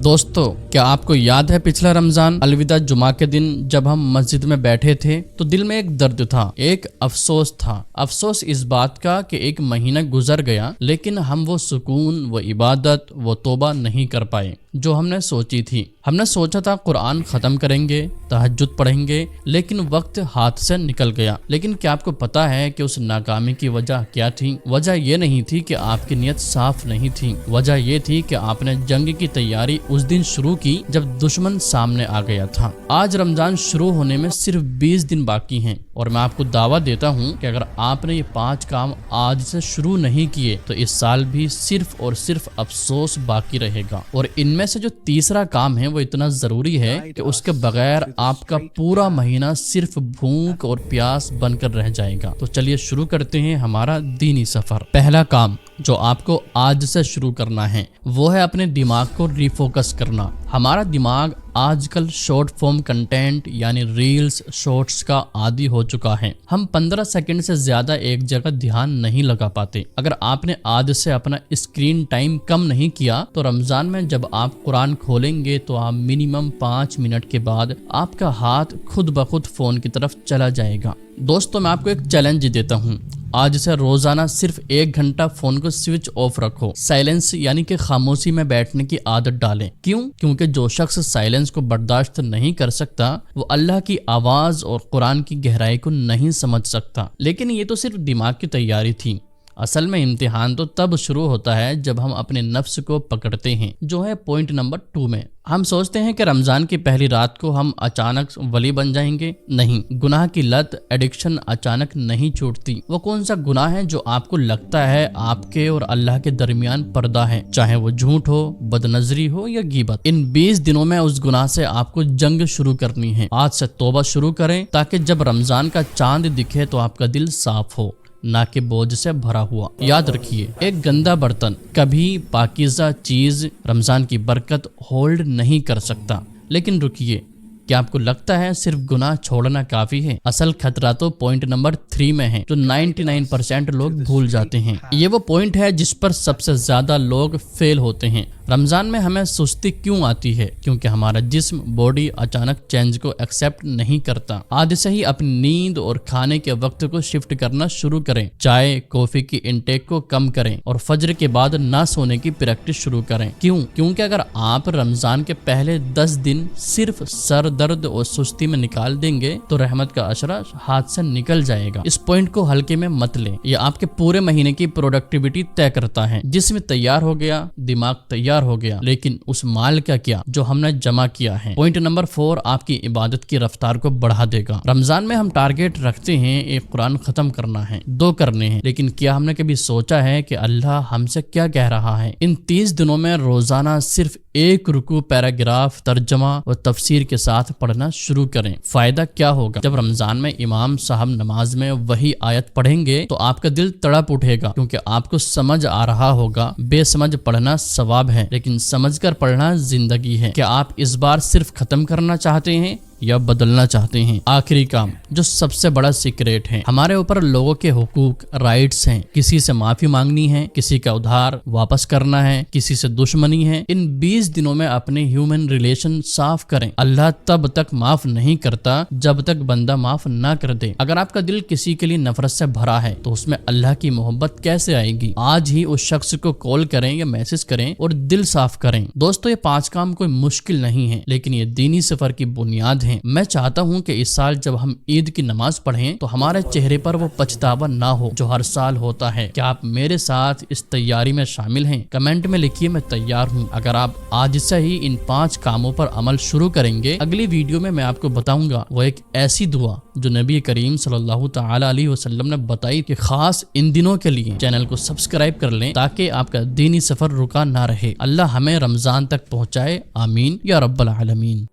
دوستو، کیا آپ کو یاد ہے پچھلا رمضان الوداع جمعہ کے دن جب ہم مسجد میں بیٹھے تھے تو دل میں ایک درد تھا، ایک افسوس تھا۔ افسوس اس بات کا کہ ایک مہینہ گزر گیا لیکن ہم وہ سکون، وہ عبادت، وہ توبہ نہیں کر پائے جو ہم نے سوچی تھی۔ ہم نے سوچا تھا قرآن ختم کریں گے، تہجد پڑھیں گے، لیکن وقت ہاتھ سے نکل گیا۔ لیکن کیا آپ کو پتا ہے کہ اس ناکامی کی وجہ کیا تھی؟ وجہ یہ نہیں تھی کہ آپ کی نیت صاف نہیں تھی، وجہ یہ تھی کہ آپ نے جنگ کی تیاری اس دن شروع کی جب دشمن سامنے آ گیا تھا۔ آج رمضان شروع ہونے میں صرف 20 دن باقی ہیں اور میں آپ کو دعویٰ دیتا ہوں کہ اگر آپ نے یہ 5 کام آج سے شروع نہیں کیے تو اس سال بھی صرف اور صرف افسوس باقی رہے گا۔ اور ان میں سے جو تیسرا کام ہے وہ اتنا ضروری ہے کہ اس کے بغیر آپ کا پورا مہینہ صرف بھوک اور پیاس بن کر رہ جائے گا۔ تو چلیے شروع کرتے ہیں ہمارا دینی سفر۔ پہلا کام جو آپ کو آج سے شروع کرنا ہے وہ ہے اپنے دماغ کو ریفوکس کرنا۔ ہمارا دماغ آج کل شارٹ فارم کنٹینٹ یعنی ریلز، شارٹس کا عادی ہو چکا ہے۔ ہم 15 سیکنڈ سے زیادہ ایک جگہ دھیان نہیں لگا پاتے۔ اگر آپ نے آج سے اپنا اسکرین ٹائم کم نہیں کیا تو رمضان میں جب آپ قرآن کھولیں گے تو آپ منیمم 5 منٹ کے بعد آپ کا ہاتھ خود بخود فون کی طرف چلا جائے گا۔ دوستو، میں آپ کو ایک چیلنج دیتا ہوں، آج سے روزانہ صرف 1 گھنٹہ فون کو سوئچ آف رکھو، سائلنس یعنی کہ خاموشی میں بیٹھنے کی عادت ڈالیں۔ کیونکہ جو شخص سائلنس کو برداشت نہیں کر سکتا وہ اللہ کی آواز اور قرآن کی گہرائی کو نہیں سمجھ سکتا۔ لیکن یہ تو صرف دماغ کی تیاری تھی، اصل میں امتحان تو تب شروع ہوتا ہے جب ہم اپنے نفس کو پکڑتے ہیں، جو ہے پوائنٹ نمبر 2 میں۔ ہم سوچتے ہیں کہ رمضان کی پہلی رات کو ہم اچانک ولی بن جائیں گے۔ نہیں، گناہ کی لت، ایڈکشن اچانک نہیں چھوٹتی۔ وہ کون سا گناہ ہے جو آپ کو لگتا ہے آپ کے اور اللہ کے درمیان پردہ ہے، چاہے وہ جھوٹ ہو، بد نظری ہو یا غیبت۔ ان 20 دنوں میں اس گناہ سے آپ کو جنگ شروع کرنی ہے۔ آج سے توبہ شروع کریں تاکہ جب رمضان کا چاند دکھے تو آپ کا دل صاف ہو، نہ کہ بوجھ سے بھرا ہوا۔ یاد رکھیے، ایک گندا برتن کبھی پاکیزہ چیز رمضان کی برکت ہولڈ نہیں کر سکتا۔ لیکن رکیے، کیا آپ کو لگتا ہے صرف گناہ چھوڑنا کافی ہے؟ اصل خطرہ تو پوائنٹ نمبر 3 میں ہے، جو 99% لوگ بھول جاتے ہیں۔ یہ وہ پوائنٹ ہے جس پر سب سے زیادہ لوگ فیل ہوتے ہیں۔ رمضان میں ہمیں سستی کیوں آتی ہے؟ کیونکہ ہمارا جسم، باڈی اچانک چینج کو ایکسیپٹ نہیں کرتا۔ آج سے ہی اپنی نیند اور کھانے کے وقت کو شفٹ کرنا شروع کریں، چائے کافی کی انٹیک کو کم کریں اور فجر کے بعد نہ سونے کی پریکٹس شروع کریں۔ کیونکہ اگر آپ رمضان کے پہلے 10 دن صرف سر درد اور سستی میں نکال دیں گے تو رحمت کا عشرہ ہاتھ سے نکل جائے گا۔ اس پوائنٹ کو ہلکے میں مت لیں، یہ آپ کے پورے مہینے کی پروڈکٹیوٹی طے کرتا ہے۔ جسم تیار ہو گیا، دماغ تیار ہو گیا، لیکن اس مال کا کیا جو ہم نے جمع کیا ہے؟ پوائنٹ نمبر 4 آپ کی عبادت کی رفتار کو بڑھا دے گا۔ رمضان میں ہم ٹارگیٹ رکھتے ہیں، ایک قرآن ختم کرنا ہے، 2 کرنے ہیں، لیکن کیا ہم نے کبھی سوچا ہے کہ اللہ ہم سے کیا کہہ رہا ہے؟ ان 30 دنوں میں روزانہ صرف 1 رکوع، پیراگراف، ترجمہ اور تفسیر کے ساتھ پڑھنا شروع کریں۔ فائدہ کیا ہوگا؟ جب رمضان میں امام صاحب نماز میں وہی آیت پڑھیں گے تو آپ کا دل تڑپ اٹھے گا، کیونکہ آپ کو سمجھ آ رہا ہوگا بے سمجھ پڑھنا ثواب ہے لیکن سمجھ کر پڑھنا زندگی ہے۔ کیا آپ اس بار صرف ختم کرنا چاہتے ہیں یا بدلنا چاہتے ہیں؟ آخری کام جو سب سے بڑا سیکریٹ ہے، ہمارے اوپر لوگوں کے حقوق، رائٹس ہیں۔ کسی سے معافی مانگنی ہے، کسی کا ادھار واپس کرنا ہے، کسی سے دشمنی ہے۔ ان 20 دنوں میں اپنے ہیومن ریلیشن صاف کریں۔ اللہ تب تک معاف نہیں کرتا جب تک بندہ معاف نہ کر دے۔ اگر آپ کا دل کسی کے لیے نفرت سے بھرا ہے تو اس میں اللہ کی محبت کیسے آئے گی؟ آج ہی اس شخص کو کال کریں یا میسج کریں اور دل صاف کریں۔ دوستو، یہ 5 کام کوئی مشکل نہیں ہے، لیکن یہ دینی سفر کی بنیاد ہیں۔ میں چاہتا ہوں کہ اس سال جب ہم عید کی نماز پڑھیں تو ہمارے چہرے پر وہ پچھتاوا نہ ہو جو ہر سال ہوتا ہے۔ کیا آپ میرے ساتھ اس تیاری میں شامل ہیں؟ کمنٹ میں لکھیے، میں تیار ہوں۔ اگر آپ آج سے ہی ان 5 کاموں پر عمل شروع کریں گے، اگلی ویڈیو میں آپ کو بتاؤں گا وہ ایک ایسی دعا جو نبی کریم صلی اللہ تعالی علیہ وسلم نے بتائی کہ خاص ان دنوں کے لیے۔ چینل کو سبسکرائب کر لیں تاکہ آپ کا دینی سفر رکا نہ رہے۔ اللہ ہمیں رمضان تک پہنچائے، آمین یا رب العالمین۔